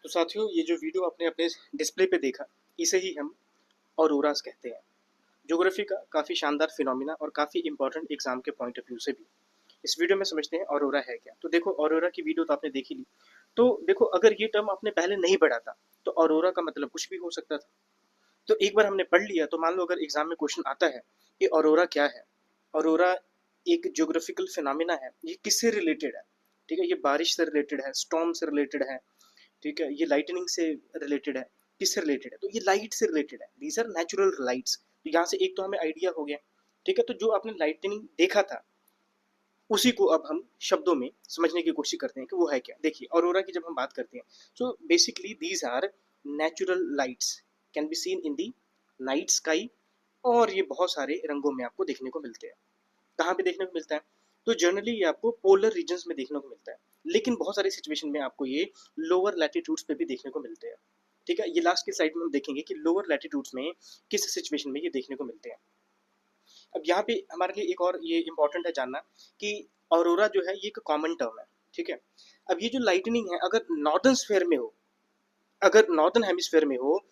तो साथियों, ये जो वीडियो आपने अपने डिस्प्ले पे देखा, इसे ही हम ऑरोरास कहते हैं। ज्योग्राफी का काफ़ी शानदार फिनोमिना और काफ़ी इंपॉर्टेंट एग्जाम के पॉइंट ऑफ व्यू से भी। इस वीडियो में समझते हैं ऑरोरा है क्या। तो देखो, ऑरोरा की वीडियो तो आपने देखी ली। तो देखो, अगर ये टर्म आपने पहले नहीं पढ़ा था तो ऑरोरा का मतलब कुछ भी हो सकता था। तो एक बार हमने पढ़ लिया तो मान लो अगर एग्जाम में क्वेश्चन आता है कि ऑरोरा क्या है। ऑरोरा एक ज्योग्राफिकल फिनोमिना है। ये किससे रिलेटेड है? ठीक है, ये बारिश से रिलेटेड है, स्टॉर्म से रिलेटेड है, ठीक है, ये लाइटनिंग से रिलेटेड है। किससे रिलेटेड है? तो ये लाइट से रिलेटेड है। These are natural lights. तो यहाँ से एक तो हमें आइडिया हो गया। ठीक है, तो जो आपने लाइटनिंग देखा था उसी को अब हम शब्दों में समझने की कोशिश करते हैं कि वो है क्या। देखिए, ऑरोरा की जब हम बात करते हैं, so basically these are natural lights can be seen in the night sky. और ये बहुत सारे रंगों में आपको देखने को मिलते हैं। कहाँ पे देखने को मिलता है? तो जनरली ये आपको पोलर रीजन्स में देखने को मिलता है, लेकिन बहुत सारी सिचुएशन में आपको ये लोअर लैटिट्यूड्स पे भी देखने को मिलते हैं। ठीक है, ये लास्ट की स्लाइड में हम देखेंगे कि लोअर लैटिट्यूड्स में किस सिचुएशन में ये देखने को मिलते हैं। अब यहाँ पे हमारे लिए एक और ये इंपॉर्टेंट है जानना कि ऑरोरा जो है ये एक कॉमन टर्म है। ठीक है, अब ये जो लाइटनिंग है अगर नॉर्दर्न स्फीयर में हो, अगर नॉर्दर्न हेमिस्फीयर में हो,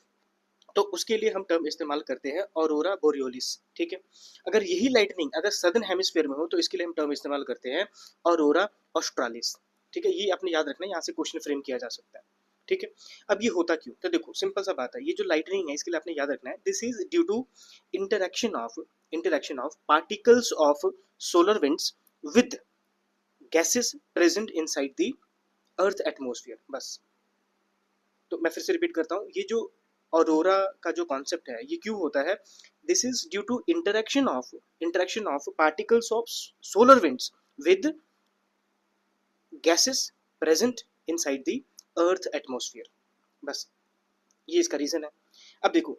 तो उसके लिए हम टर्म इस्तेमाल करते हैं ऑरोरा बोरियोलिस। ठीक है, अगर यही लाइटनिंग अगर सदर्न हेमिस्फीयर में हो तो इसके लिए हम टर्म इस्तेमाल करते हैं ऑरोरा ऑस्ट्रालिस। ठीक है, ये अपने याद रखना है, यहाँ से क्वेश्चन फ्रेम किया जा सकता है। ठीक है, अब ये होता क्यों? तो देखो, सिंपल सा बात है, ये जो लाइटनिंग है इसके लिए आपने याद रखना है, this is due to interaction of particles of solar winds with gases present inside the earth atmosphere. बस, तो मैं फिर से रिपीट करता हूँ, ये जो ऑरोरा का जो कॉन्सेप्ट है ये क्यों होता है? This is due to interaction of particles of solar winds with gases present inside the earth atmosphere. बस, ये इसका रीजन है। अब देखो,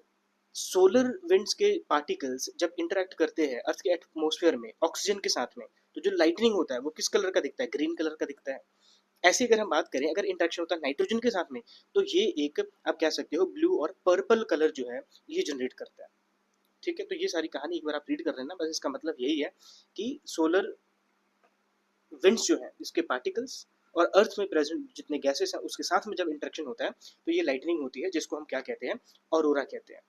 सोलर विंड्स के पार्टिकल्स जब इंटरेक्ट करते हैं अर्थ के एटमॉस्फेयर में ऑक्सीजन के साथ में, तो जो लाइटनिंग होता है वो किस कलर का दिखता है? ग्रीन कलर का दिखता है। ऐसे अगर हम बात करें, अगर इंटरेक्शन होता है नाइट्रोजन के साथ में, तो ये एक आप कह सकते हो ब्लू और पर्पल कलर जो है ये जनरेट करता है। ठीक है, तो ये सारी कहानी एक बार आप रीड कर लेना। बस इसका मतलब यही है कि सोलर विंड्स जो है इसके पार्टिकल्स और अर्थ में प्रेजेंट जितने गैसेस हैं उसके साथ में जब इंटरेक्शन होता है तो ये लाइटनिंग होती है, जिसको हम क्या कहते हैं? ऑरोरा कहते हैं।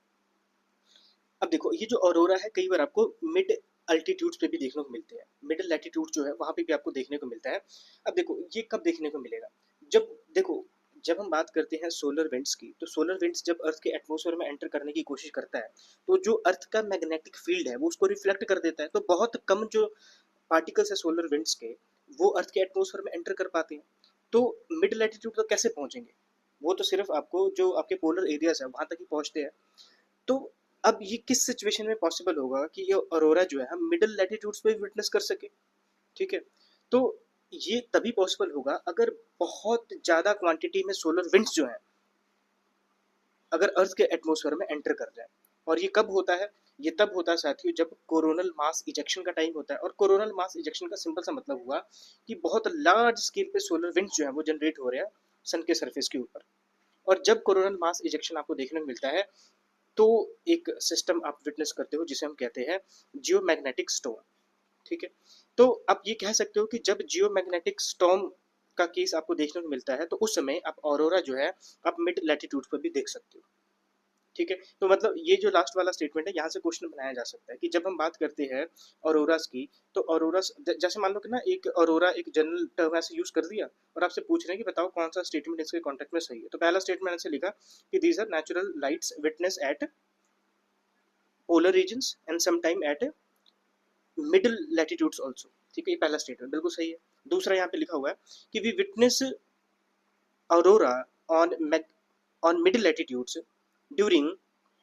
अब देखो, ये जो ऑरोरा है कई बार आपको मिड अल्टीट्यूड्स पे भी देखने को मिलते हैं। मिडिल लैटिट्यूड जो है वहां पे भी आपको देखने को मिलता है। अब देखो, ये कब देखने को मिलेगा? जब देखो, जब हम बात करते हैं सोलर विंड्स की, तो सोलर विंड्स जब अर्थ के एटमॉस्फेयर में एंटर करने की कोशिश करता है तो जो अर्थ का मैग्नेटिक फील्ड है वो उसको रिफ्लेक्ट कर देता है। तो बहुत कम जो पार्टिकल्स है सोलर विंड्स के, वो अर्थ के एटमॉस्फेयर में एंटर कर पाते हैं। तो मिड लैटिट्यूड तक कैसे पहुंचेंगे? वो तो सिर्फ आपको जो आपके पोलर एरियाज है वहां तक ही पहुंचते हैं। तो अब ये किस सिचुएशन में पॉसिबल होगा कि ये अरोरा जो है हम मिडिल लैटिट्यूड्स पे विटनेस कर सके? ठीक है, तो ये तभी पॉसिबल होगा अगर बहुत ज्यादा क्वांटिटी में सोलर विंड्स जो है अगर अर्थ के एटमॉस्फेयर में एंटर कर जाए। और ये कब होता है? ये तब होता है साथियों जब कोरोनल मास इजेक्शन का टाइम होता है। और कोरोनल मास इजेक्शन का सिंपल सा मतलब हुआ कि बहुत लार्ज स्केल पे सोलर विंड्स जो है वो जनरेट हो रहे हैं सन के सरफेस के ऊपर। और जब कोरोनल मास इजेक्शन आपको देखने को मिलता है तो एक सिस्टम आप विटनेस करते हो जिसे हम कहते हैं जियो मैग्नेटिक स्टॉर्म। ठीक है, तो आप ये कह सकते हो कि जब जियो मैग्नेटिक स्टॉर्म का केस आपको देखने को मिलता है तो उस समय आप ऑरोरा जो है आप मिड लैटिट्यूड पर भी देख सकते हो। ठीक है, तो मतलब ये जो लास्ट वाला स्टेटमेंट है यहाँ से क्वेश्चन बनाया जा सकता है कि जब हम बात करते हैं ऑरोरास की, तो ऑरोरास जैसे मान लो कि ना एक ऑरोरा एक जनरल टर्म ऐसे यूज कर दिया और आपसे पूछ रहे हैं कि बताओ कौन सा स्टेटमेंट इसके कॉन्टेक्ट में सही है। तो पहला स्टेटमेंट ऐसे लिखा कि these are natural lights witness at polar regions and sometime at middle latitudes also। ठीक है, ये पहला स्टेटमेंट बिल्कुल सही है। दूसरा यहाँ पे लिखा हुआ है कि we witness aurora on on middle latitudes during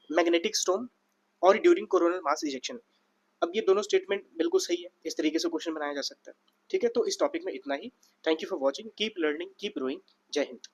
magnetic storm और ड्यूरिंग कोरोनल मास इजेक्शन। अब ये दोनों स्टेटमेंट बिल्कुल सही है, इस तरीके से क्वेश्चन बनाया जा सकता है। ठीक है, तो इस टॉपिक में इतना ही। Thank you for watching, keep learning, keep growing. जय हिंद।